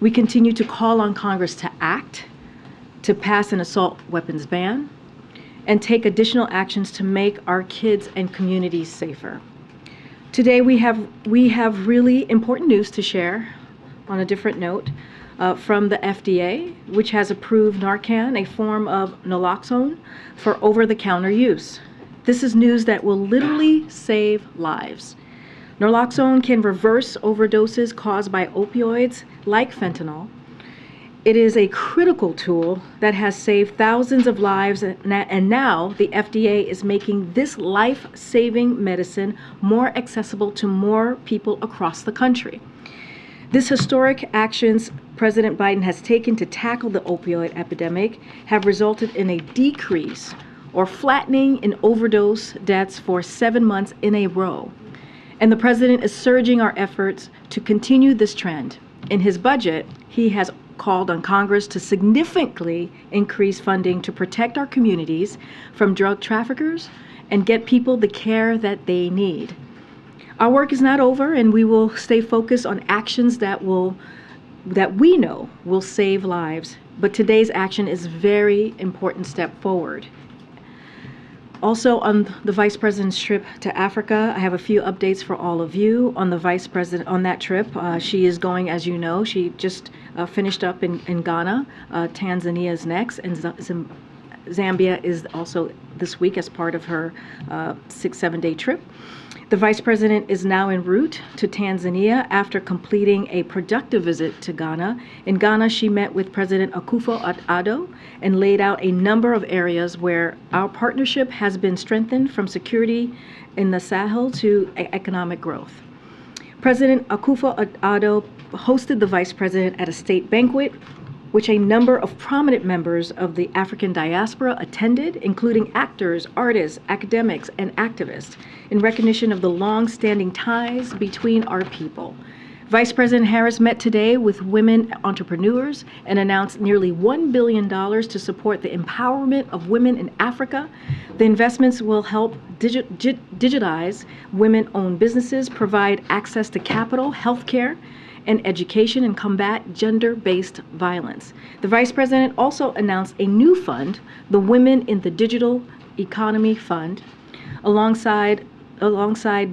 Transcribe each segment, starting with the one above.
We continue to call on Congress to act, to pass an assault weapons ban, and take additional actions to make our kids and communities safer. Today we have really important news to share on a different note from the FDA, which has approved Narcan, a form of naloxone, for over-the-counter use. This is news that will literally save lives. Naloxone can reverse overdoses caused by opioids like fentanyl. It is a critical tool that has saved thousands of lives, and now the FDA is making this life-saving medicine more accessible to more people across the country. This historic actions President Biden has taken to tackle the opioid epidemic have resulted in a decrease or flattening in overdose deaths for 7 months in a row. And the president is surging our efforts to continue this trend. In his budget, he has called on Congress to significantly increase funding to protect our communities from drug traffickers and get people the care that they need. Our work is not over, and we will stay focused on actions that we know will save lives. But today's action is a very important step forward. Also, on the Vice President's trip to Africa, I have a few updates for all of you on the Vice President on that trip. She is going, as you know, she just finished up in Ghana. Tanzania is next, and Zambia is also this week as part of her 6-7 day trip. The Vice President is now en route to Tanzania after completing a productive visit to Ghana. In Ghana, she met with President Akufo-Addo and laid out a number of areas where our partnership has been strengthened, from security in the Sahel to economic growth. President Akufo-Addo hosted the Vice President at a state banquet, which a number of prominent members of the African diaspora attended, including actors, artists, academics, and activists, in recognition of the long-standing ties between our people. Vice President Harris met today with women entrepreneurs and announced nearly $1 billion to support the empowerment of women in Africa. The investments will help digitize women-owned businesses, provide access to capital, healthcare, and education, and combat gender-based violence. The Vice President also announced a new fund, the Women in the Digital Economy Fund, alongside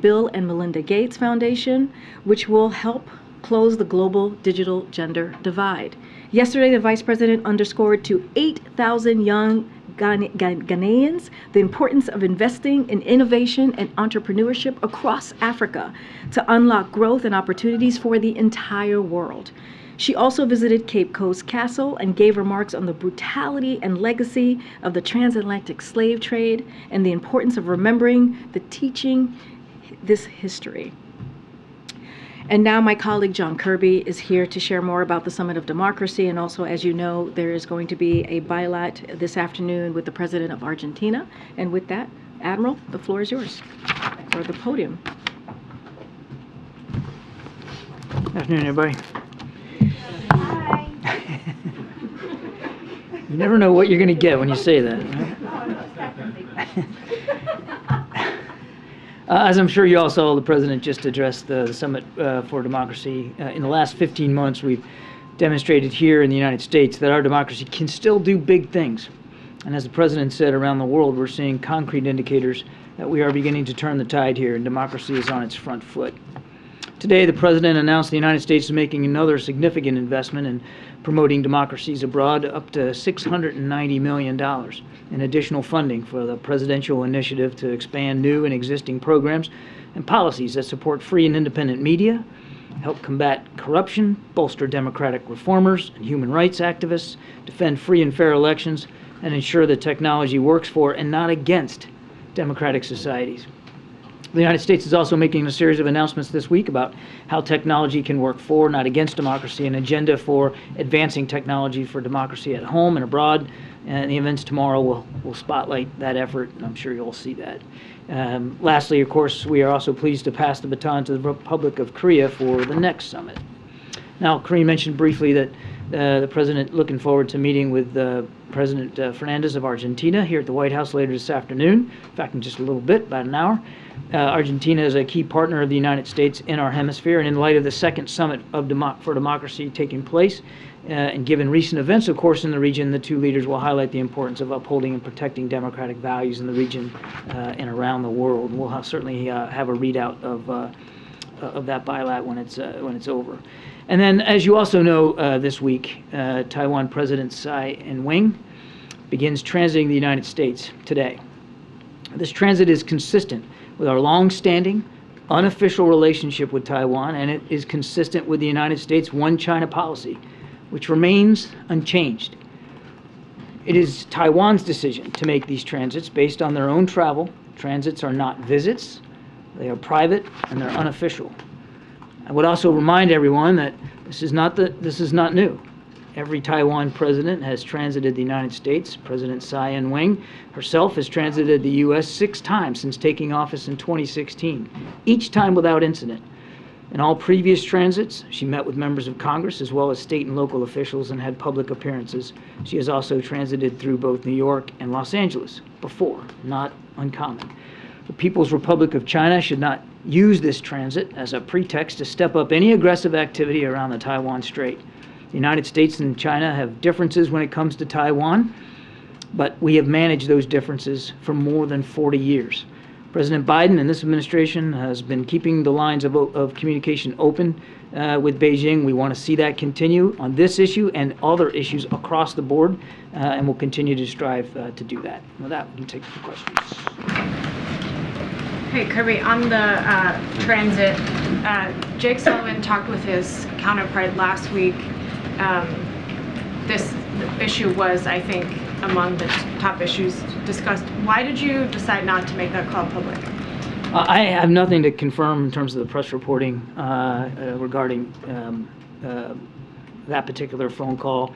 Bill and Melinda Gates Foundation, which will help close the global digital gender divide. Yesterday, the Vice President underscored to 8,000 young Ghanaians the importance of investing in innovation and entrepreneurship across Africa to unlock growth and opportunities for the entire world. She also visited Cape Coast Castle and gave remarks on the brutality and legacy of the transatlantic slave trade and the importance of remembering teaching this history. And now my colleague John Kirby is here to share more about the Summit of Democracy. And also, as you know, there is going to be a bilat this afternoon with the President of Argentina. And with that, Admiral, the floor is yours, or the podium. Good afternoon, everybody. Hi. You never know what you're going to get when you say that, right? As I'm sure you all saw, the President just addressed the Summit for Democracy. In the last 15 months, we've demonstrated here in the United States that our democracy can still do big things. And as the President said, around the world, we're seeing concrete indicators that we are beginning to turn the tide here, and democracy is on its front foot. Today, the President announced the United States is making another significant investment in promoting democracies abroad, up to $690 million in additional funding for the presidential initiative to expand new and existing programs and policies that support free and independent media, help combat corruption, bolster democratic reformers and human rights activists, defend free and fair elections, and ensure that technology works for and not against democratic societies. The United States is also making a series of announcements this week about how technology can work for, not against democracy, an agenda for advancing technology for democracy at home and abroad. And the events tomorrow will spotlight that effort, and I'm sure you'll see that. Lastly, of course, we are also pleased to pass the baton to the Republic of Korea for the next summit. Now, Karine mentioned briefly that the President looking forward to meeting with President Fernandez of Argentina here at the White House later this afternoon, in fact, in just a little bit, about an hour. Argentina is a key partner of the United States in our hemisphere, and in light of the second summit for democracy taking place, and given recent events, of course, in the region, the two leaders will highlight the importance of upholding and protecting democratic values in the region and around the world. We'll certainly have a readout of that bilat when it's over. And then, as you also know, this week, Taiwan President Tsai Ing-wen begins transiting the United States today. This transit is consistent with our long-standing, unofficial relationship with Taiwan, and it is consistent with the United States' One China policy, which remains unchanged. It is Taiwan's decision to make these transits based on their own travel. Transits are not visits. They are private, and they're unofficial. I would also remind everyone that this is not new. Every Taiwan president has transited the United States. President Tsai Ing-wen herself has transited the U.S. 6 times since taking office in 2016, each time without incident. In all previous transits, she met with members of Congress as well as state and local officials and had public appearances. She has also transited through both New York and Los Angeles before, not uncommon. The People's Republic of China should not use this transit as a pretext to step up any aggressive activity around the Taiwan Strait. The United States and China have differences when it comes to Taiwan, but we have managed those differences for more than 40 years. President Biden and this administration has been keeping the lines of communication open with Beijing. We want to see that continue on this issue and other issues across the board, and we'll continue to strive to do that. With that, we can take the questions. Hey, Kirby, on the transit, Jake Sullivan talked with his counterpart last week. This issue was, I think, among the top issues discussed. Why did you decide not to make that call public? I have nothing to confirm in terms of the press reporting regarding that particular phone call.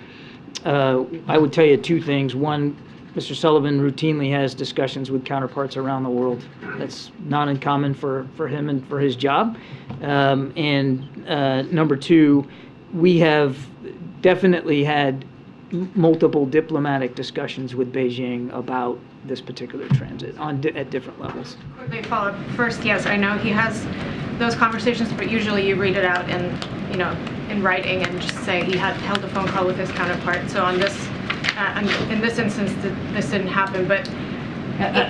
I would tell you 2 things. One, Mr. Sullivan routinely has discussions with counterparts around the world. That's not uncommon for him and for his job. Number 2, we have definitely had multiple diplomatic discussions with Beijing about this particular transit at different levels. Quickly follow up. First, yes, I know he has those conversations, but usually you read it out in writing and just say he had held a phone call with his counterpart. So on this, in this instance, this didn't happen. But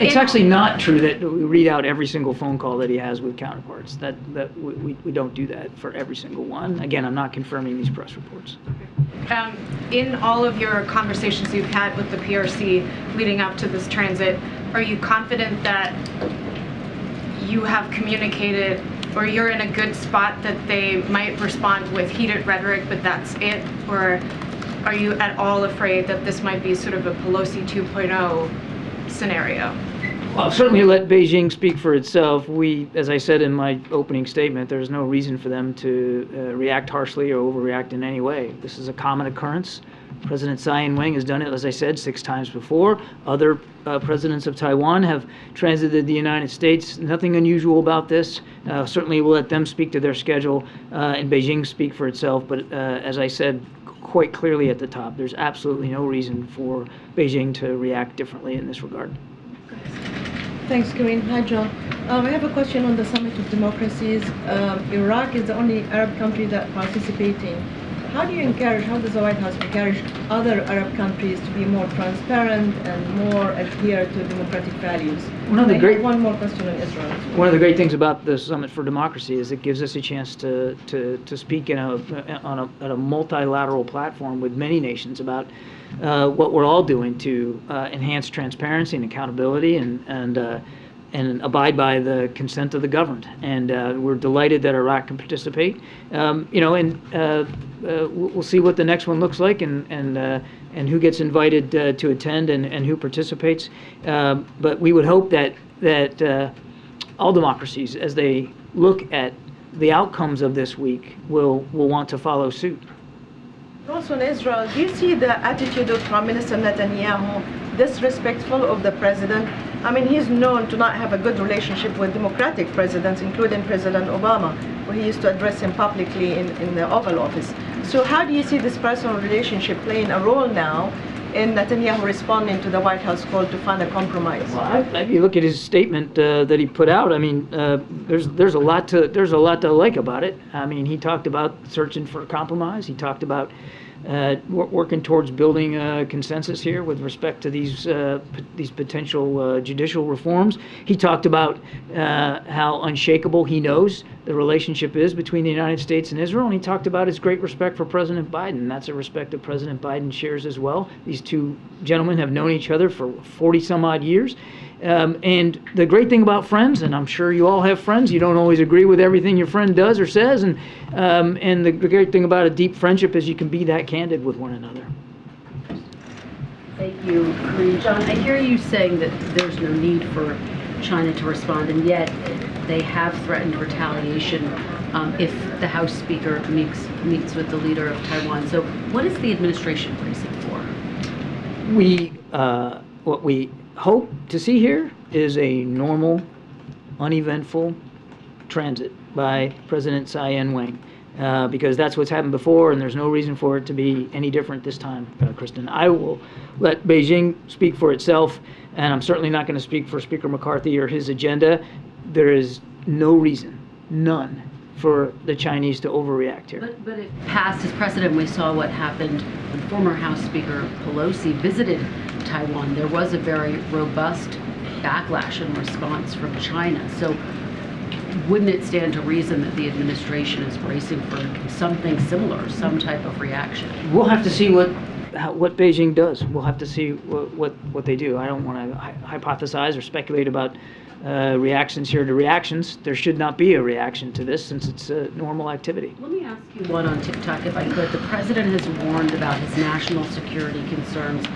it's actually not true that we read out every single phone call that he has with counterparts. That we don't do that for every single one. Again, I'm not confirming these press reports. In all of your conversations you've had with the PRC leading up to this transit, are you confident that you have communicated, or you're in a good spot that they might respond with heated rhetoric, but that's it? Or are you at all afraid that this might be sort of a Pelosi 2.0 scenario? Well, certainly let Beijing speak for itself. As I said in my opening statement, there's no reason for them to react harshly or overreact in any way. This is a common occurrence. President Tsai Ing-wen has done it, as I said, 6 times before. Other presidents of Taiwan have transited the United States. Nothing unusual about this. Certainly we'll let them speak to their schedule and Beijing speak for itself. But as I said quite clearly at the top, there's absolutely no reason for Beijing to react differently in this regard. Thanks, Karine. Hi, John. I have a question on the Summit of Democracies. Iraq is the only Arab country that participating. How does the White House encourage other Arab countries to be more transparent and more adhere to democratic values? One more question on Israel. One of the great things about the Summit for Democracy is it gives us a chance to speak at a multilateral platform with many nations about what we're all doing to enhance transparency and accountability and abide by the consent of the governed. And we're delighted that Iraq can participate. We'll see what the next one looks like and who gets invited to attend and who participates. But we would hope that all democracies, as they look at the outcomes of this week, will want to follow suit. Also in Israel, do you see the attitude of Prime Minister Netanyahu disrespectful of the president I mean, he's known to not have a good relationship with democratic presidents, including President Obama, where he used to address him publicly in the Oval Office. So how do you see this personal relationship playing a role now in Netanyahu responding to the White House call to find a compromise? Well, if you look at his statement that he put out, I mean, there's a lot to like about it. I mean, he talked about searching for a compromise. He talked about working towards building a consensus here with respect to these potential judicial reforms. He talked about how unshakable he knows the relationship is between the United States and Israel, and he talked about his great respect for President Biden. That's a respect that President Biden shares as well. These two gentlemen have known each other for 40 some odd years. And the great thing about friends, and I'm sure you all have friends, you don't always agree with everything your friend does or says, and the great thing about a deep friendship is you can be that candid with one another. Thank you, Karine. John, I hear you saying that there's no need for China to respond, and yet they have threatened retaliation if the House Speaker meets with the leader of Taiwan. So what is the administration bracing for? What we hope to see here is a normal, uneventful transit by President Tsai Ing-wen, because that's what's happened before, and there's no reason for it to be any different this time, Kristen. I will let Beijing speak for itself, and I'm certainly not going to speak for Speaker McCarthy or his agenda. There is no reason, none, for the Chinese to overreact here. But if past is precedent, we saw what happened when former House Speaker Pelosi visited Taiwan. There was a very robust backlash and response from China. So wouldn't it stand to reason that the administration is bracing for something similar, some type of reaction? We'll have to see what Beijing does. We'll have to see what they do. I don't want to hypothesize or speculate about reactions here to reactions. There should not be a reaction to this since it's a normal activity. Let me ask you one on TikTok, if I could. The president has warned about his national security concerns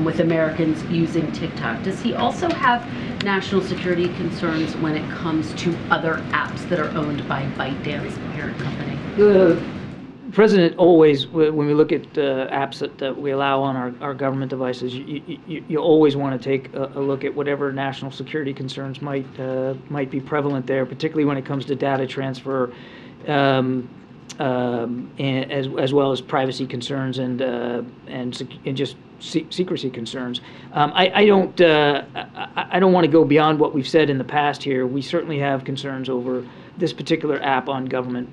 with Americans using TikTok. Does he also have national security concerns when it comes to other apps that are owned by ByteDance, parent company? The president always, when we look at apps that we allow on our government devices, you always want to take a look at whatever national security concerns might be prevalent there, particularly when it comes to data transfer, as well as privacy concerns and just secrecy concerns. I don't want to go beyond what we've said in the past here. We certainly have concerns over this particular app on government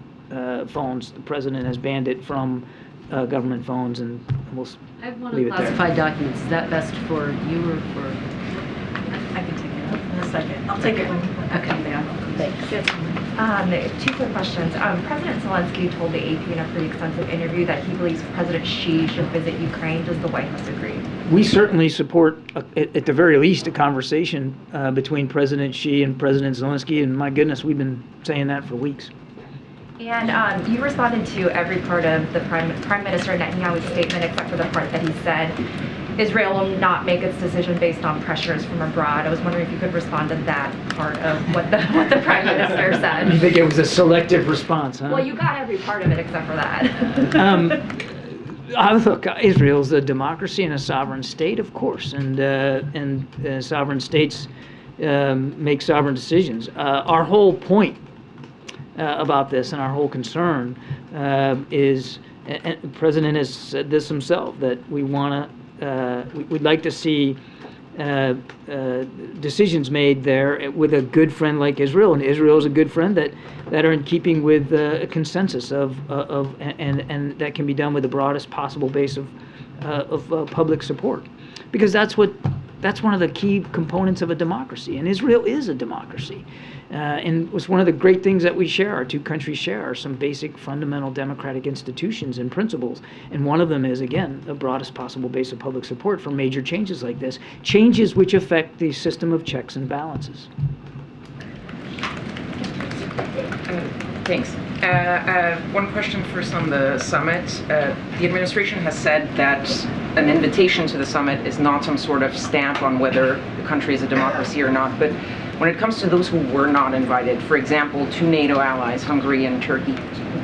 phones. The president has banned it from government phones, and we'll I have one leave on it there. classified documents. Is that best for you or for? I can take it up in a second. I'll take it when Okay, thanks. Two quick questions. President Zelensky told the AP in a pretty extensive interview that he believes President Xi should visit Ukraine. Does the White House agree? We certainly support, at the very least, a conversation between President Xi and President Zelensky, and my goodness, we've been saying that for weeks. And you responded to every part of the Prime Minister Netanyahu's statement except for the part that he said Israel will not make its decision based on pressures from abroad. I was wondering if you could respond to that part of what the Prime Minister said. You think it was a selective response, huh? Well, you got every part of it except for that. Look, Israel's a democracy and a sovereign state, of course, and sovereign states make sovereign decisions. Our whole point about this and our whole concern is, and the president has said this himself, that we want to, we'd like to see decisions made there with a good friend like Israel, and Israel is a good friend that are in keeping with a consensus and that can be done with the broadest possible base of public support, because that's one of the key components of a democracy, and Israel is a democracy. And it's one of the great things that we share, our two countries share, are some basic fundamental democratic institutions and principles. And one of them is, again, the broadest possible base of public support for major changes like this, changes which affect the system of checks and balances. Thanks. One question first on the summit. The administration has said that an invitation to the summit is not some sort of stamp on whether the country is a democracy or not, but when it comes to those who were not invited, for example, two NATO allies, Hungary and Turkey,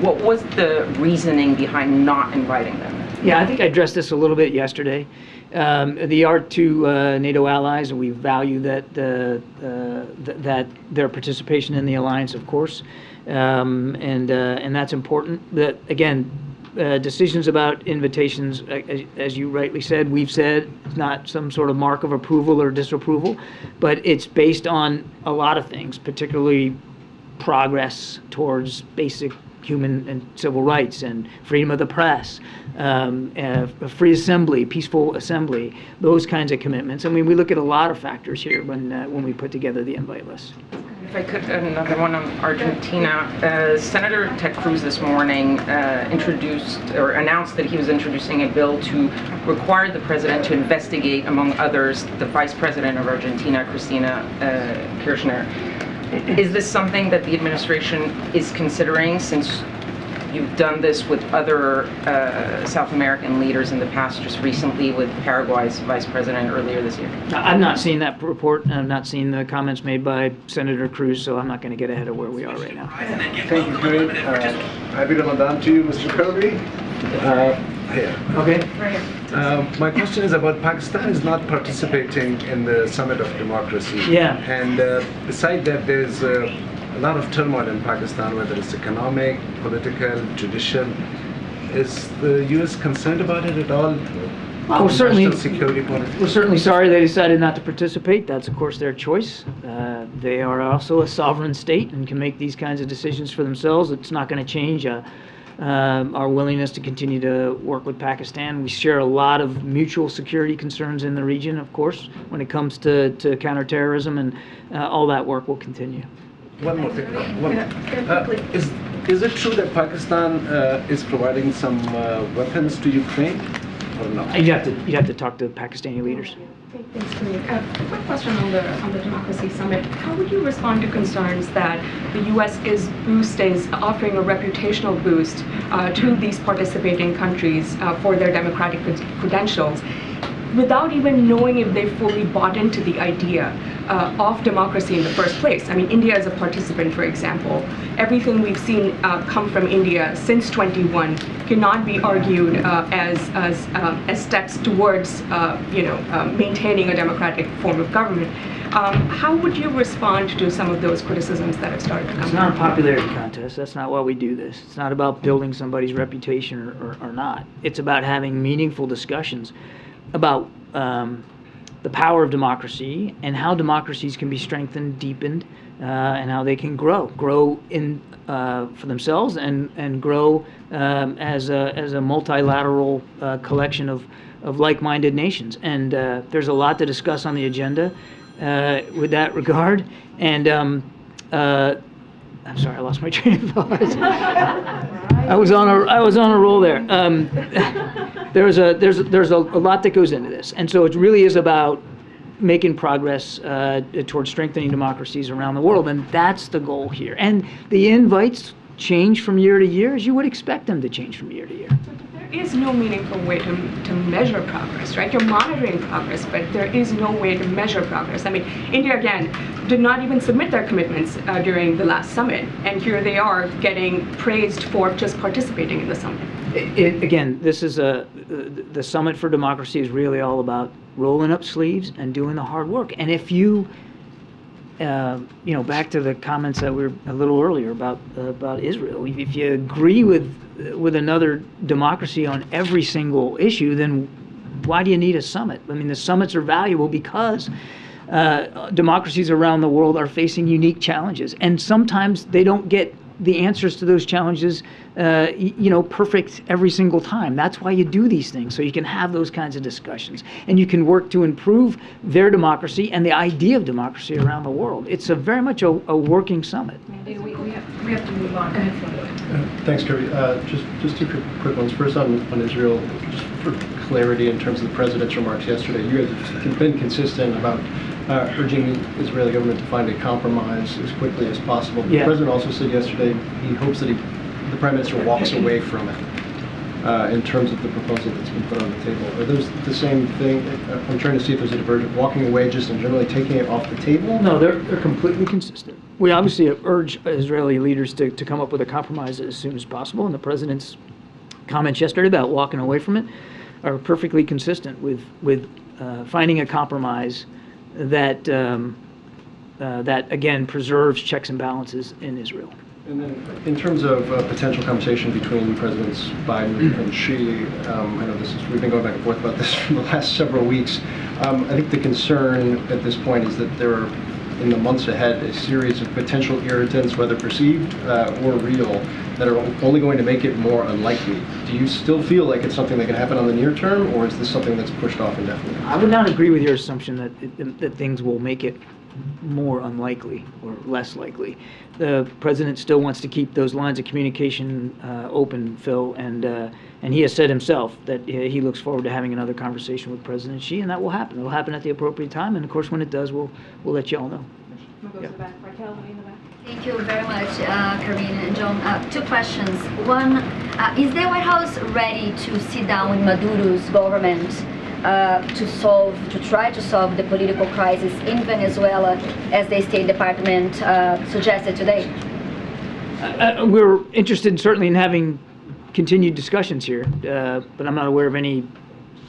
what was the reasoning behind not inviting them? Yeah, I think I addressed this a little bit yesterday. They are two NATO allies, and we value that that their participation in the alliance, of course, and that's important. That again, decisions about invitations, as you rightly said, we've said it's not some sort of mark of approval or disapproval, but it's based on a lot of things, particularly progress towards basic human and civil rights and freedom of the press, free assembly, peaceful assembly, those kinds of commitments. I mean, we look at a lot of factors here when we put together the invite list. If I could, another one on Argentina. Senator Ted Cruz this morning introduced or announced that he was introducing a bill to require the president to investigate, among others, the vice president of Argentina, Cristina Kirchner. Is this something that the administration is considering, since you've done this with other South American leaders in the past, just recently with Paraguay's vice president earlier this year? I've not seen that report, and I've not seen the comments made by Senator Cruz, so I'm not going to get ahead of where we are right now. Thank you, Karine. Happy Ramadan to you, Mr. Kirby. Okay. My question is about Pakistan is not participating in the Summit of Democracy. Yeah. And beside that, there's a lot of turmoil in Pakistan, whether it's economic, political, judicial. Is the U.S. concerned about it at all? Well, National security politics? we're certainly sorry they decided not to participate. That's, of course, their choice. They are also a sovereign state and can make these kinds of decisions for themselves. It's not going to change our willingness to continue to work with Pakistan. We share a lot of mutual security concerns in the region, of course, when it comes to counterterrorism, and all that work will continue. One more thing. Is it true that Pakistan is providing some weapons to Ukraine, or no? You'd have to talk to Pakistani leaders. Thanks, Karine. Quick question on the Democracy Summit. How would you respond to concerns that the U.S. is offering a reputational boost to these participating countries for their democratic credentials, without even knowing if they fully bought into the idea of democracy in the first place? I mean, India is a participant, for example. Everything we've seen come from India since 21 cannot be argued as steps towards, maintaining a democratic form of government. How would you respond to some of those criticisms that have started to come? It's not a popularity contest. That's not why we do this. It's not about building somebody's reputation or not. It's about having meaningful discussions about the power of democracy and how democracies can be strengthened, deepened, and how they can grow in for themselves and grow as a multilateral collection of like-minded nations. And there's a lot to discuss on the agenda with that regard. And I'm sorry, I lost my train of thought. I was on a roll there. There's a lot that goes into this, and so it really is about making progress towards strengthening democracies around the world, and that's the goal here. And the invites change from year to year, as you would expect them to change from year to year. There is no meaningful way to measure progress, right? You're monitoring progress, but there is no way to measure progress. I mean, India, again, did not even submit their commitments during the last summit, and here they are getting praised for just participating in the summit. Again, this is the Summit for Democracy is really all about rolling up sleeves and doing the hard work. And if you, back to the comments that were a little earlier about Israel, if you agree with another democracy on every single issue, then why do you need a summit? I mean, the summits are valuable because democracies around the world are facing unique challenges, and sometimes they don't get the answers to those challenges, perfect every single time. That's why you do these things, so you can have those kinds of discussions, and you can work to improve their democracy and the idea of democracy around the world. It's very much a working summit. We have to move on. Go ahead. Thanks, Kirby. Just two quick ones. First on Israel, just for clarity in terms of the president's remarks yesterday. You guys have been consistent about urging the Israeli government to find a compromise as quickly as possible. Yeah. The president also said yesterday he hopes that the prime minister walks away from it in terms of the proposal that's been put on the table. Are those the same thing? I'm trying to see if there's a divergence. Walking away just and generally taking it off the table? No, they're completely consistent. We obviously urge Israeli leaders to come up with a compromise as soon as possible, and the president's comments yesterday about walking away from it are perfectly consistent with finding a compromise that that again preserves checks and balances in Israel. And then, in terms of potential conversation between Presidents Biden and Xi, I know we've been going back and forth about this for the last several weeks. I think the concern at this point is that there are, in the months ahead, a series of potential irritants, whether perceived or real, that are only going to make it more unlikely. Do you still feel like it's something that can happen on the near term, or is this something that's pushed off indefinitely? I would not agree with your assumption that things will make it more unlikely or less likely. The president still wants to keep those lines of communication open, Phil, and he has said himself that he looks forward to having another conversation with President Xi, and that will happen. It will happen at the appropriate time, and of course, when it does, we'll let you all know. Yeah. Raquel, in the back. Thank you very much, Karine and John. Two questions. One, is the White House ready to sit down with Maduro's government to try to solve the political crisis in Venezuela, as the State Department suggested today? We're interested certainly in having continued discussions here, but I'm not aware of any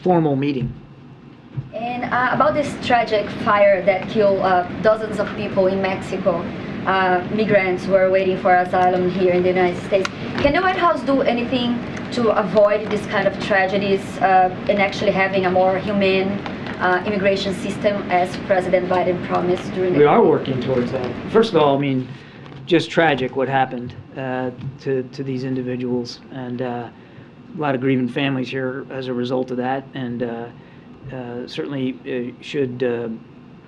formal meeting. And about this tragic fire that killed dozens of people in Mexico, migrants who are waiting for asylum here in the United States. Can the White House do anything to avoid this kind of tragedies and actually having a more humane immigration system, as President Biden promised during the We are working towards that. First of all, I mean, just tragic what happened to these individuals, and a lot of grieving families here as a result of that, and certainly should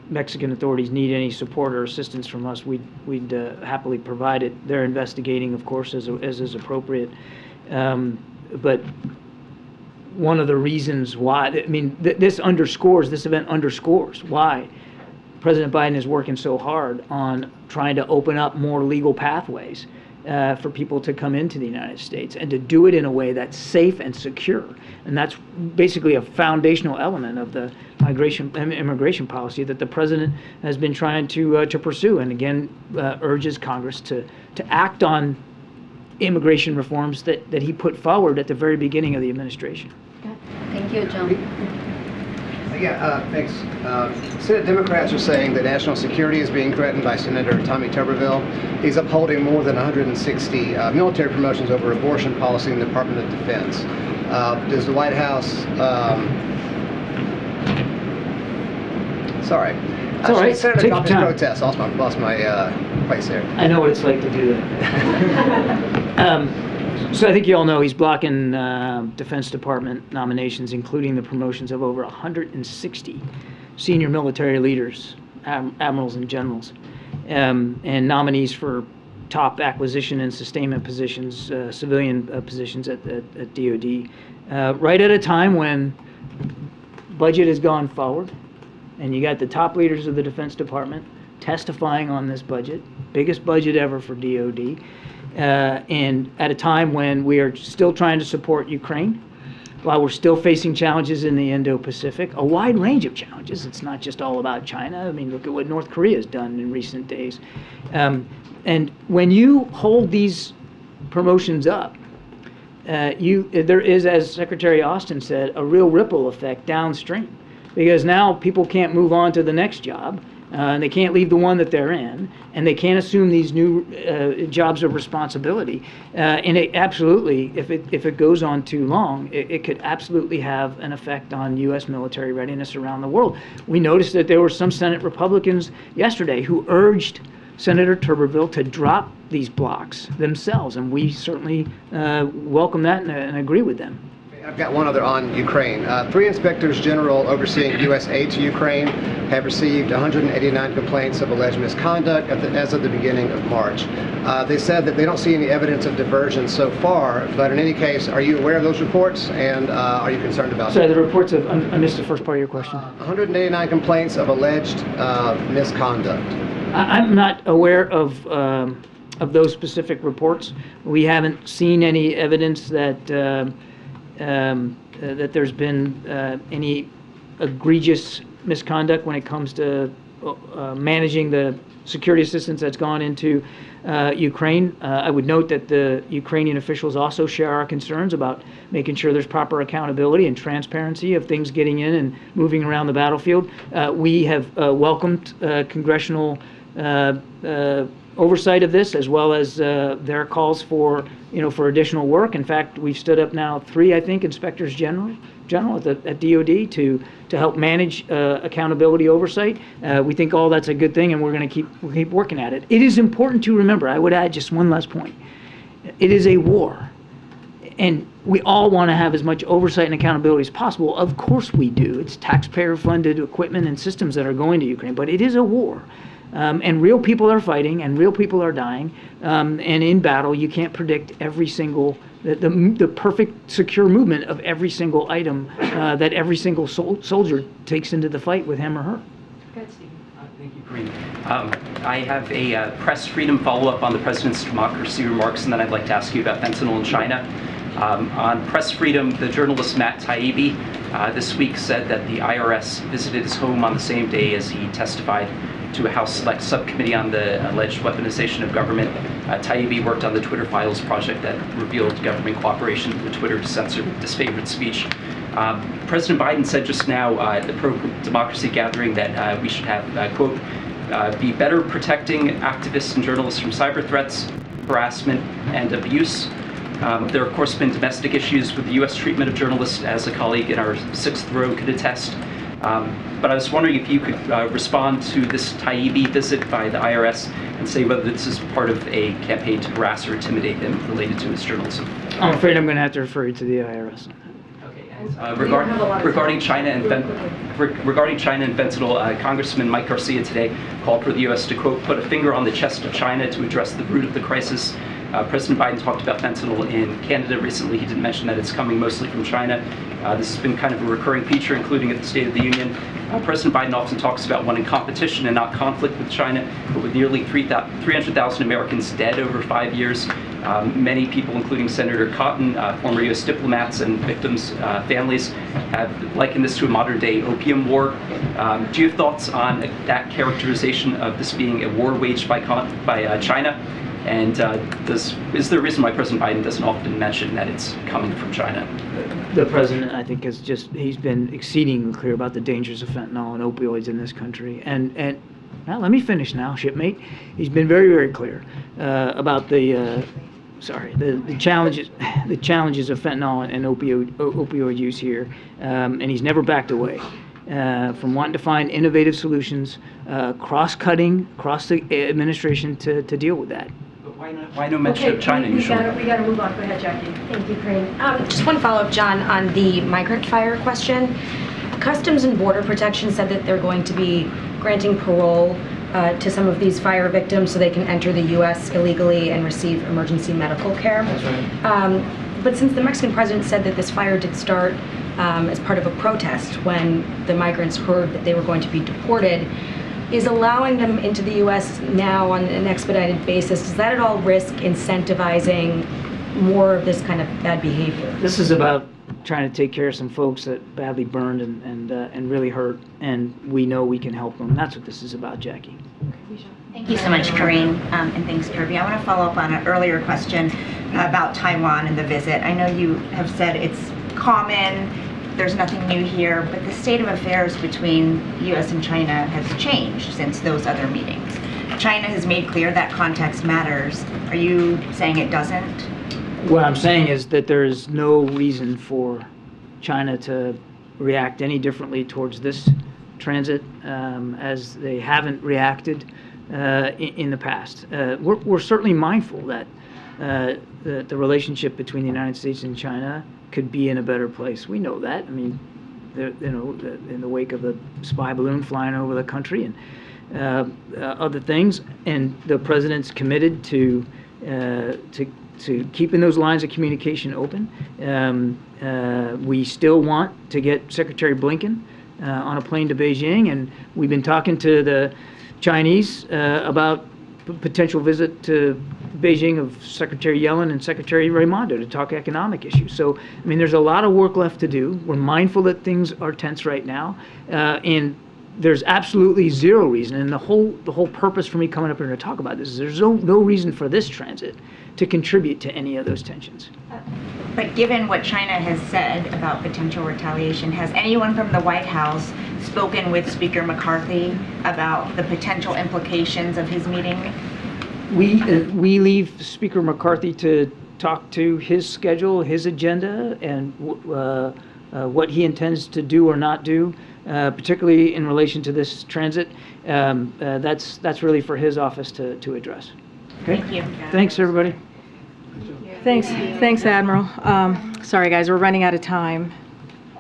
Mexican authorities need any support or assistance from us, we'd happily provide it. They're investigating, of course, as is appropriate. But one of the reasons why, I mean, this event underscores why President Biden is working so hard on trying to open up more legal pathways for people to come into the United States, and to do it in a way that's safe and secure. And that's basically a foundational element of the immigration policy that the president has been trying to pursue, and again urges Congress to act on immigration reforms that he put forward at the very beginning of the administration. Thank you, John. Yeah, thanks. Senate Democrats are saying that national security is being threatened by Senator Tommy Tuberville. He's upholding more than 160 military promotions over abortion policy in the Department of Defense. Does the White House... sorry. It's all right. Senator Take your Coffey's time. protest. Lost my place there. I know what it's like to do that. So I think you all know he's blocking Defense Department nominations, including the promotions of over 160 senior military leaders, admirals and generals, and nominees for top acquisition and sustainment positions, civilian positions at DoD, right at a time when budget has gone forward, and you got the top leaders of the Defense Department testifying on this budget, biggest budget ever for DoD. And at a time when we are still trying to support Ukraine, while we're still facing challenges in the Indo-Pacific, a wide range of challenges. It's not just all about China. I mean, look at what North Korea has done in recent days. And when you hold these promotions up, there is, as Secretary Austin said, a real ripple effect downstream, because now people can't move on to the next job. And they can't leave the one that they're in, and they can't assume these new jobs of responsibility. And it absolutely, if it goes on too long, it could absolutely have an effect on U.S. military readiness around the world. We noticed that there were some Senate Republicans yesterday who urged Senator Tuberville to drop these blocks themselves, and we certainly welcome that and agree with them. I've got one other on Ukraine. 3 inspectors general overseeing U.S. aid to Ukraine have received 189 complaints of alleged misconduct as of the beginning of March. They said that they don't see any evidence of diversion so far, but in any case, are you aware of those reports, and are you concerned about Sorry, them? the reports of, I missed the first part of your question. 189 complaints of alleged misconduct. I'm not aware of those specific reports. We haven't seen any evidence that that there's been any egregious misconduct when it comes to managing the security assistance that's gone into Ukraine. I would note that the Ukrainian officials also share our concerns about making sure there's proper accountability and transparency of things getting in and moving around the battlefield. We have welcomed congressional oversight of this, as well as their calls for additional work. In fact, we've stood up now 3, I think, inspectors general at DoD to help manage accountability oversight. We think all that's a good thing, and we're going to keep working at it. It is important to remember. I would add just one last point. It is a war, and we all want to have as much oversight and accountability as possible. Of course we do. It's taxpayer-funded equipment and systems that are going to Ukraine, but it is a war. And real people are fighting, and real people are dying. And in battle, you can't predict every single, the perfect secure movement of every single item that every single soldier takes into the fight with him or her. Thank you, Karine. I have a press freedom follow-up on the President's democracy remarks, and then I'd like to ask you about fentanyl in China. On press freedom, the journalist Matt Taibbi this week said that the IRS visited his home on the same day as he testified to a House Select Subcommittee on the alleged weaponization of government. Taibbi worked on the Twitter Files project that revealed government cooperation with Twitter to censor disfavored speech. President Biden said just now at the pro-democracy gathering that we should have, quote, be better protecting activists and journalists from cyber threats, harassment, and abuse. There have, of course, been domestic issues with the U.S. treatment of journalists, as a colleague in our 6th row could attest. But I was wondering if you could respond to this Taibbi visit by the IRS and say whether this is part of a campaign to harass or intimidate him related to his journalism. I'm afraid I'm going to have to refer you to the IRS. Regarding China and fentanyl, Congressman Mike Garcia today called for the U.S. to, quote, put a finger on the chest of China to address the root of the crisis. President Biden talked about fentanyl in Canada recently. He didn't mention that it's coming mostly from China. This has been kind of a recurring feature, including at the State of the Union. President Biden often talks about wanting competition and not conflict with China, but with nearly 300,000 Americans dead over 5 years, many people, including Senator Cotton, former U.S. diplomats, and victims' families have likened this to a modern-day opium war. Do you have thoughts on that characterization of this being a war waged by China? And is there a reason why President Biden doesn't often mention that it's coming from China? The president, I think, he's been exceedingly clear about the dangers of fentanyl and opioids in this country. And now let me finish now, shipmate. He's been very, very clear about the challenges of fentanyl and opioid use here, and he's never backed away from wanting to find innovative solutions, cross-cutting across the administration to deal with that. Why no mention of China usually? We got to move on. Go ahead, Jackie. Thank you, Karine. Just one follow-up, John, on the migrant fire question. Customs and Border Protection said that they're going to be granting parole to some of these fire victims so they can enter the U.S. illegally and receive emergency medical care. That's right. But since the Mexican president said that this fire did start as part of a protest when the migrants heard that they were going to be deported, is allowing them into the U.S. now on an expedited basis, does that at all risk incentivizing more of this kind of bad behavior? This is about trying to take care of some folks that badly burned and really hurt, and we know we can help them. That's what this is about, Jackie. Thank you so much, Karine, and thanks, Kirby. I want to follow up on an earlier question about Taiwan and the visit. I know you have said it's common, there's nothing new here, but the state of affairs between U.S. and China has changed since those other meetings. China has made clear that context matters. Are you saying it doesn't? What I'm saying is that there is no reason for China to react any differently towards this transit as they haven't reacted in the past. We're certainly mindful that the relationship between the United States and China could be in a better place. We know that. I mean, in the wake of the spy balloon flying over the country and other things, and the president's committed to keeping those lines of communication open. We still want to get Secretary Blinken on a plane to Beijing, and we've been talking to the Chinese about potential visit to Beijing of Secretary Yellen and Secretary Raimondo to talk economic issues. So, I mean, there's a lot of work left to do. We're mindful that things are tense right now, and there's absolutely zero reason, and the whole purpose for me coming up here to talk about this is there's no reason for this transit to contribute to any of those tensions. But given what China has said about potential retaliation, has anyone from the White House spoken with Speaker McCarthy about the potential implications of his meeting? We leave Speaker McCarthy to talk to his schedule, his agenda, and what he intends to do or not do, particularly in relation to this transit. That's really for his office to address. Okay? Thank you. Thanks, everybody. Thanks, Admiral. Sorry, guys, we're running out of time,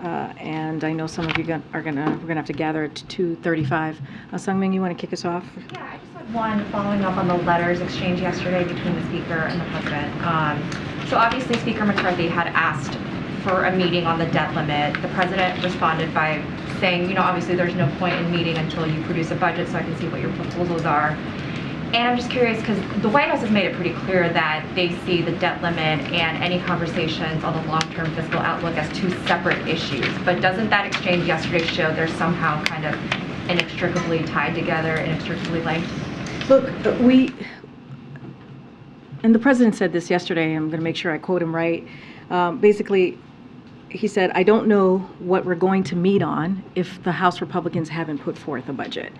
and I know some of you we're gonna have to gather at 2:35. Sungmin, you want to kick us off? Yeah, I just had one following up on the letters exchanged yesterday between the Speaker and the President. So obviously, Speaker McCarthy had asked for a meeting on the debt limit. The President responded by saying, obviously there's no point in meeting until you produce a budget so I can see what your proposals are. And I'm just curious, because the White House has made it pretty clear that they see the debt limit and any conversations on the long-term fiscal outlook as two separate issues. But doesn't that exchange yesterday show they're somehow kind of inextricably tied together, inextricably linked? Look, and the President said this yesterday, I'm going to make sure I quote him right. Basically, he said, I don't know what we're going to meet on if the House Republicans haven't put forth a budget.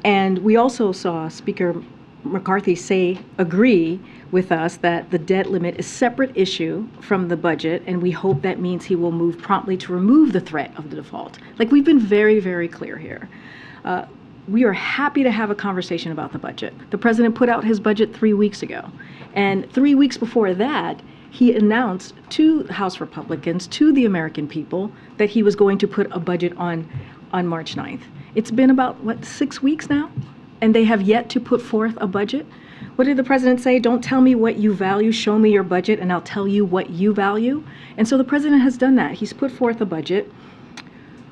And we also saw Speaker McCarthy agree with us that the debt limit is a separate issue from the budget, and we hope that means he will move promptly to remove the threat of the default. Like, we've been very, very clear here. We are happy to have a conversation about the budget. The President put out his budget 3 weeks ago, and 3 weeks before that, he announced to House Republicans, to the American people, that he was going to put a budget on March 9th. It's been about, 6 weeks now? And they have yet to put forth a budget? What did the President say? Don't tell me what you value, show me your budget, and I'll tell you what you value. And so the President has done that. He's put forth a budget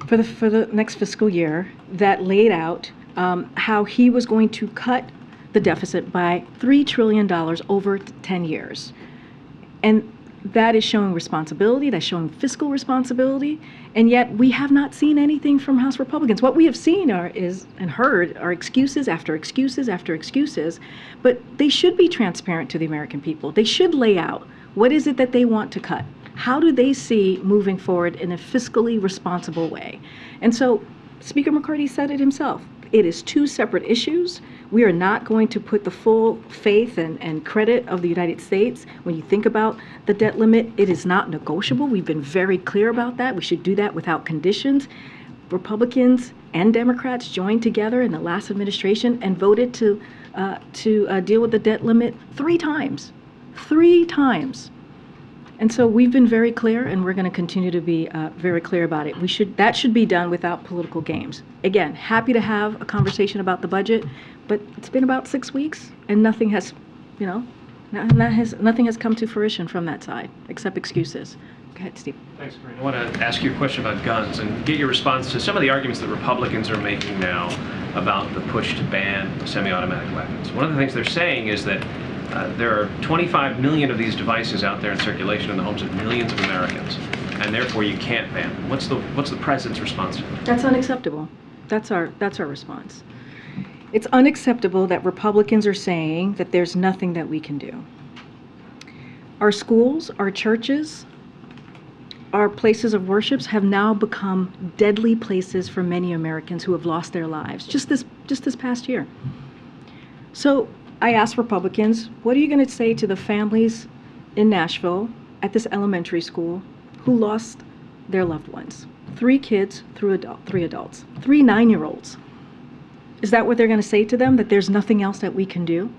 for the next fiscal year that laid out how he was going to cut the deficit by $3 trillion over 10 years. And that is showing responsibility, that's showing fiscal responsibility, and yet we have not seen anything from House Republicans. What we have seen and heard are excuses after excuses after excuses, but they should be transparent to the American people. They should lay out what is it that they want to cut. How do they see moving forward in a fiscally responsible way? And so Speaker McCarthy said it himself. It is two separate issues. We are not going to put the full faith and credit of the United States. When you think about the debt limit, it is not negotiable. We've been very clear about that. We should do that without conditions. Republicans and Democrats joined together in the last administration and voted to deal with the debt limit 3 times. 3 times. And so we've been very clear, and we're going to continue to be very clear about it. That should be done without political games. Again, happy to have a conversation about the budget, but it's been about 6 weeks, and nothing has, nothing has come to fruition from that side, except excuses. Go ahead, Steve. Thanks, Karine. I want to ask you a question about guns and get your response to some of the arguments that Republicans are making now about the push to ban semi-automatic weapons. One of the things they're saying is that there are 25 million of these devices out there in circulation in the homes of millions of Americans, and therefore you can't ban them. What's the President's response to that? That's unacceptable. That's our response. It's unacceptable that Republicans are saying that there's nothing that we can do. Our schools, our churches, our places of worship have now become deadly places for many Americans who have lost their lives just this past year. So I asked Republicans, what are you going to say to the families in Nashville at this elementary school who lost their loved ones? 3 kids, 3 adults, 3 9-year-olds. Is that what they're going to say to them, that there's nothing else that we can do?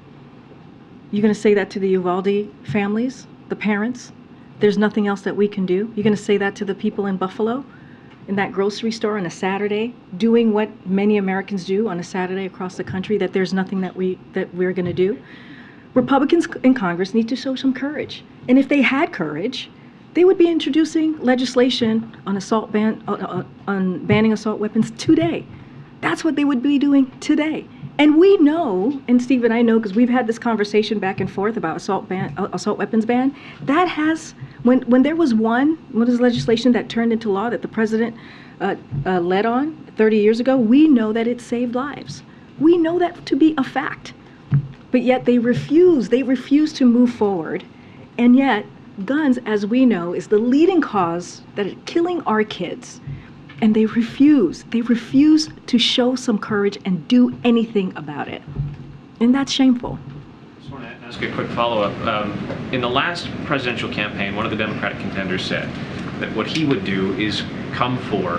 You're going to say that to the Uvalde families, the parents? There's nothing else that we can do? You're going to say that to the people in Buffalo, in that grocery store on a Saturday, doing what many Americans do on a Saturday across the country, that there's nothing that we're going to do? Republicans in Congress need to show some courage. And if they had courage, they would be introducing legislation on banning assault weapons today. That's what they would be doing today. And we know, and Steve and I know, because we've had this conversation back and forth about assault weapons ban, that has When there was what is legislation that turned into law that the president led on 30 years ago, we know that it saved lives. We know that to be a fact. But yet they refuse to move forward. And yet guns, as we know, is the leading cause that is killing our kids. And they refuse to show some courage and do anything about it. And that's shameful. I just want to ask a quick follow-up. In the last presidential campaign, one of the Democratic contenders said that what he would do is come for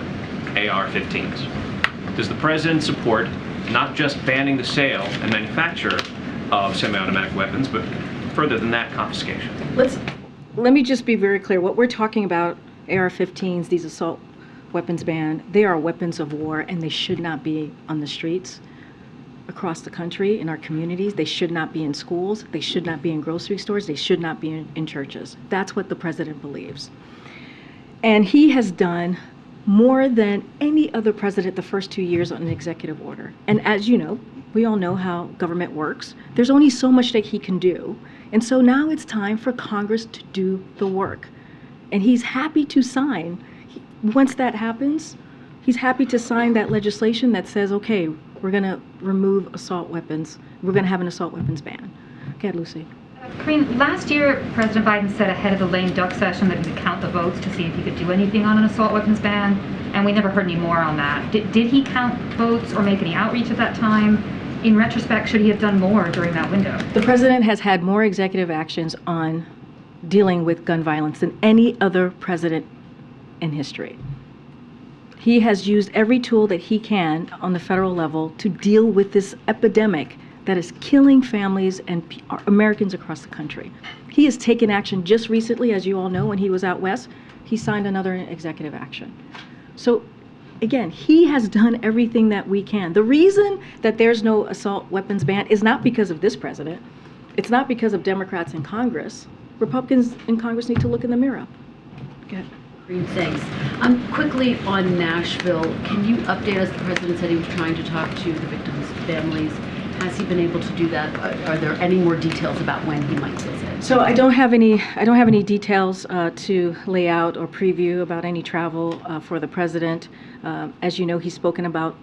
AR-15s. Does the president support not just banning the sale and manufacture of semi-automatic weapons, but further than that, confiscation? Let me just be very clear. What we're talking about, AR-15s, these assault weapons ban, they are weapons of war, and they should not be on the streets across the country, in our communities. They should not be in schools. They should not be in grocery stores. They should not be in churches. That's what the president believes. And he has done more than any other president the first 2 years on an executive order. And as you know, we all know how government works. There's only so much that he can do. And so now it's time for Congress to do the work. And he's happy to sign. Once that happens, he's happy to sign that legislation that says, okay, we're going to remove assault weapons. We're going to have an assault weapons ban. Go ahead, Lucy. Karine, last year, President Biden said ahead of the lame duck session that he would count the votes to see if he could do anything on an assault weapons ban, and we never heard any more on that. Did he count votes or make any outreach at that time? In retrospect, should he have done more during that window? The president has had more executive actions on dealing with gun violence than any other president in history. He has used every tool that he can on the federal level to deal with this epidemic that is killing families and Americans across the country. He has taken action just recently, as you all know, when he was out west, he signed another executive action. So again, he has done everything that we can. The reason that there's no assault weapons ban is not because of this president. It's not because of Democrats in Congress. Republicans in Congress need to look in the mirror. Go ahead. Thanks. Quickly on Nashville, can you update us? The president said he was trying to talk to the victims' families. Has he been able to do that? Are there any more details about when he might visit? So I don't have any details to lay out or preview about any travel for the president. As you know, he's spoken about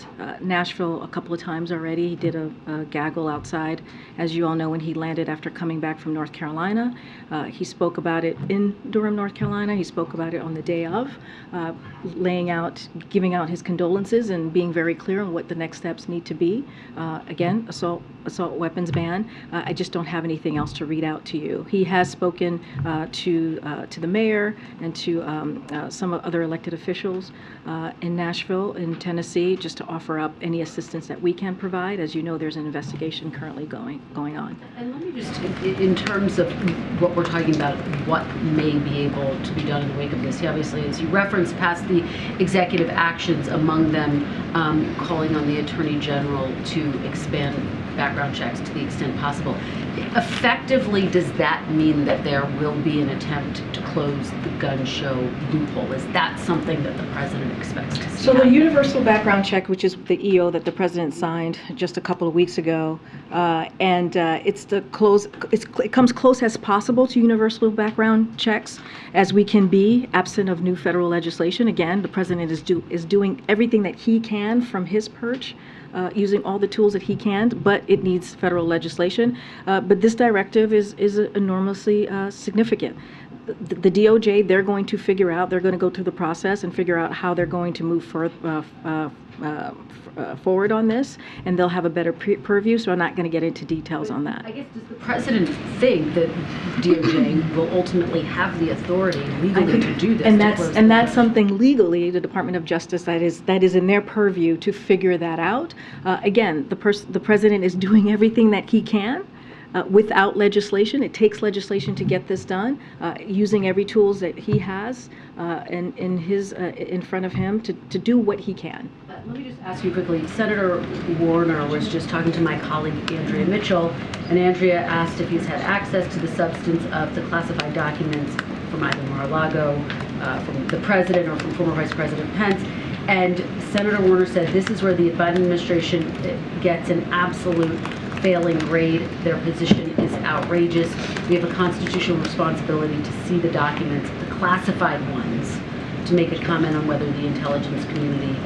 Nashville a couple of times already. He did a gaggle outside, as you all know, when he landed after coming back from North Carolina. He spoke about it in Durham, North Carolina. He spoke about it on the day of, giving out his condolences and being very clear on what the next steps need to be. Again, assault weapons ban. I just don't have anything else to read out to you. He has spoken to the mayor and to some other elected officials in Nashville, in Tennessee, just to offer up any assistance that we can provide. As you know, there's an investigation currently going on. And let me just, in terms of what we're talking about, what may be able to be done in the wake of this, obviously, as you referenced, passed the executive actions, among them calling on the Attorney General to expand background checks to the extent possible. Effectively, does that mean that there will be an attempt to close the gun show loophole? Is that something that the president expects to see? So the universal background check, which is the EO that the president signed just a couple of weeks ago, it comes close as possible to universal background checks as we can be, absent of new federal legislation. Again, the president is doing everything that he can from his perch, using all the tools that he can, but it needs federal legislation. But this directive is enormously significant. The DOJ, they're going to figure out, they're going to go through the process and figure out how they're going to move forward on this, and they'll have a better purview, so I'm not going to get into details on that. I guess, does the president think that DOJ will ultimately have the authority legally to do this? And that's something legally, the Department of Justice, that is in their purview to figure that out. Again, the president is doing everything that he can. Without legislation, it takes legislation to get this done, using every tools that he has in front of him to do what he can. Let me just ask you quickly. Senator Warner was just talking to my colleague Andrea Mitchell, and Andrea asked if he's had access to the substance of the classified documents from either Mar-a-Lago, from the president, or from former Vice President Pence. And Senator Warner said this is where the Biden administration gets an absolute failing grade. Their position is outrageous. We have a constitutional responsibility to see the documents, the classified ones, to make a comment on whether the intelligence community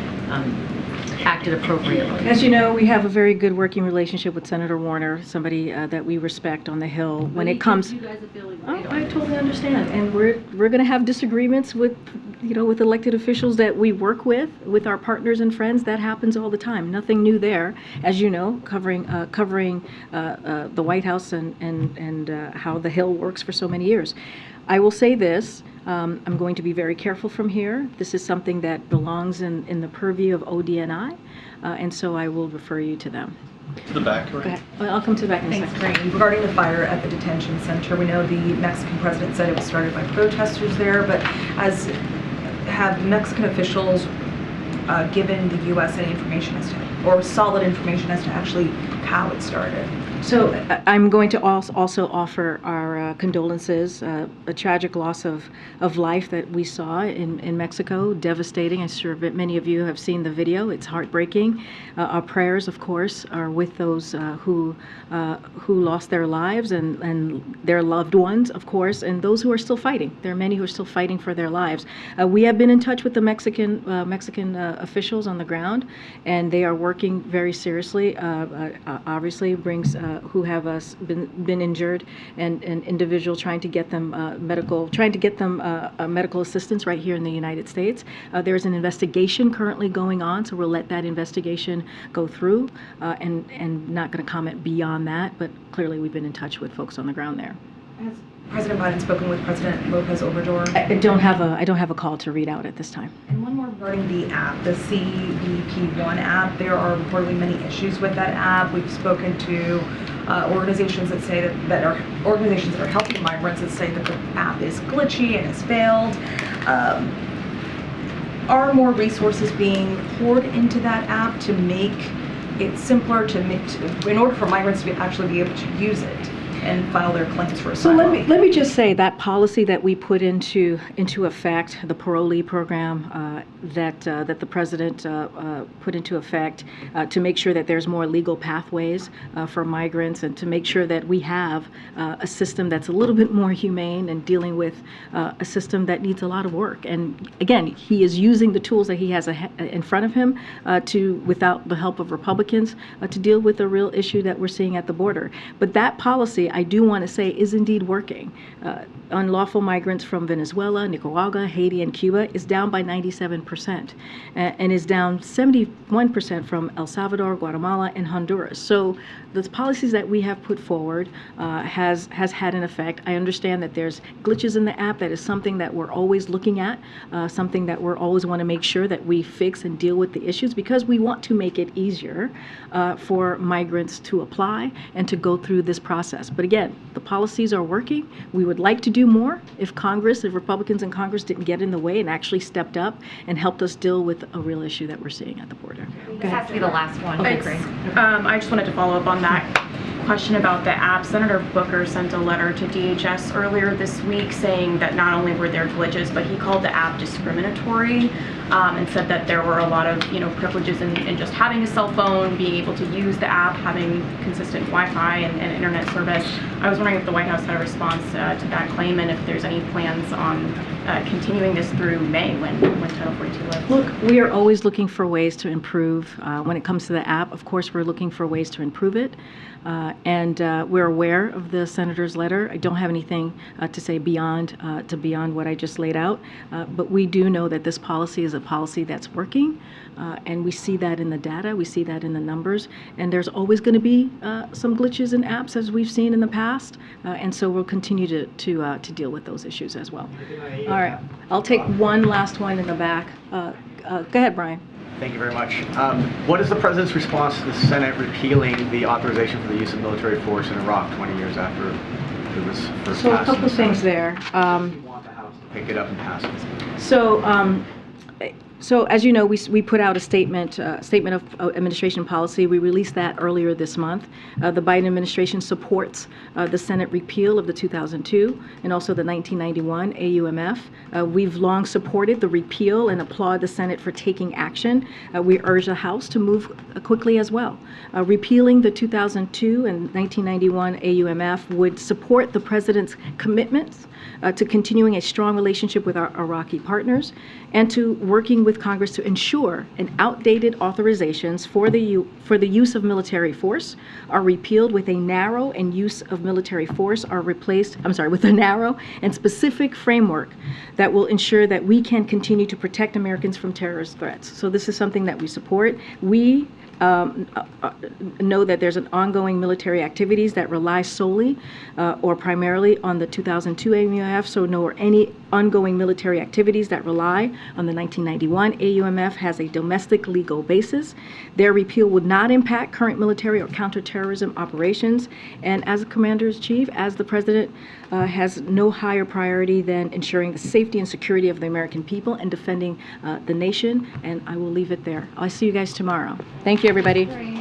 acted appropriately. As you know, we have a very good working relationship with Senator Warner, somebody that we respect on the Hill. When it comes, you guys a feeling I totally understand, and we're going to have disagreements with, with elected officials that we work with our partners and friends. That happens all the time. Nothing new there, as you know, covering the White House and how the Hill works for so many years. I will say this. I'm going to be very careful from here. This is something that belongs in the purview of ODNI, and so I will refer you to them. To the back, Go ahead. Well, I'll come to the back in a Thanks, second. Karine. Regarding the fire at the detention center, we know the Mexican president said it was started by protesters there, but have Mexican officials given the U.S. any information as to, or solid information as to actually how it started? So I'm going to also offer our condolences, a tragic loss of life that we saw in Mexico, devastating. I'm sure many of you have seen the video. It's heartbreaking. Our prayers, of course, are with those who lost their lives and their loved ones, of course, and those who are still fighting. There are many who are still fighting for their lives. We have been in touch with the Mexican officials on the ground, and they are working very seriously. Obviously, brings who have been injured and individuals trying to get them medical assistance right here in the United States. There's an investigation currently going on, so we'll let that investigation go through, and not going to comment beyond that. But clearly, we've been in touch with folks on the ground there. Has President Biden spoken with President Lopez Obrador? I don't have a call to read out at this time. And one more regarding the app, the CBP1 app. There are reportedly many issues with that app. We've spoken to organizations that say that are organizations that are helping migrants that say that the app is glitchy and has failed. Are more resources being poured into that app to make it simpler in order for migrants to actually be able to use it and file their claims for So asylum? let me just say that policy that we put into effect, the parolee program that the president put into effect to make sure that there's more legal pathways for migrants and to make sure that we have a system that's a little bit more humane and dealing with a system that needs a lot of work. And again, he is using the tools that he has in front of him without the help of Republicans, to deal with the real issue that we're seeing at the border. But that policy, I do want to say, is indeed working. Unlawful migrants from Venezuela, Nicaragua, Haiti, and Cuba is down by 97%, and is down 71% from El Salvador, Guatemala, and Honduras. So the policies that we have put forward has had an effect. I understand that there's glitches in the app. That is something that we're always looking at, something that we're always want to make sure that we fix and deal with the issues, because we want to make it easier for migrants to apply and to go through this process. But again, the policies are working. We would like to do more if Republicans in Congress didn't get in the way and actually stepped up and helped us deal with a real issue that we're seeing at the border. This has to be the last one. I just wanted to follow up on that question about the app. Senator Booker sent a letter to DHS earlier this week saying that not only were there glitches, but he called the app discriminatory, and said that there were a lot of privileges in just having a cell phone, being able to use the app, having consistent Wi-Fi and internet service. I was wondering if the White House had a response to that claim, and if there's any plans on continuing this through May when Title 42 lifts. Look, we are always looking for ways to improve. When it comes to the app, of course, we're looking for ways to improve it. And we're aware of the senator's letter. I don't have anything to say beyond what I just laid out. But we do know that this policy is a policy that's working. And we see that in the data. We see that in the numbers. And there's always going to be some glitches in apps, as we've seen in the past. And so we'll continue to deal with those issues as well. All right. I'll take one last one in the back. Go ahead, Brian. Thank you very much. What is the President's response to the Senate repealing the authorization for the use of military force in Iraq 20 years after it was first So a passed? couple of things there. Want the House to pick it up and pass it? So So as you know, we put out a statement of administration policy. We released that earlier this month. The Biden administration supports the Senate repeal of the 2002 and also the 1991 AUMF. We've long supported the repeal and applaud the Senate for taking action. We urge the House to move quickly as well. Repealing the 2002 and 1991 AUMF would support the President's commitments to continuing a strong relationship with our Iraqi partners and to working with Congress to ensure an outdated authorizations for the use of military force are repealed with a narrow and use of military force are replaced, with a narrow and specific framework that will ensure that we can continue to protect Americans from terrorist threats. So this is something that we support. We know that there's an ongoing military activities that rely solely or primarily on the 2002 AUMF, so no or any ongoing military activities that rely on the 1991 AUMF has a domestic legal basis. Their repeal would not impact current military or counterterrorism operations, and as a Commander-in-Chief, as the President, has no higher priority than ensuring the safety and security of the American people and defending the nation, and I will leave it there. I'll see you guys tomorrow. Thank you, everybody.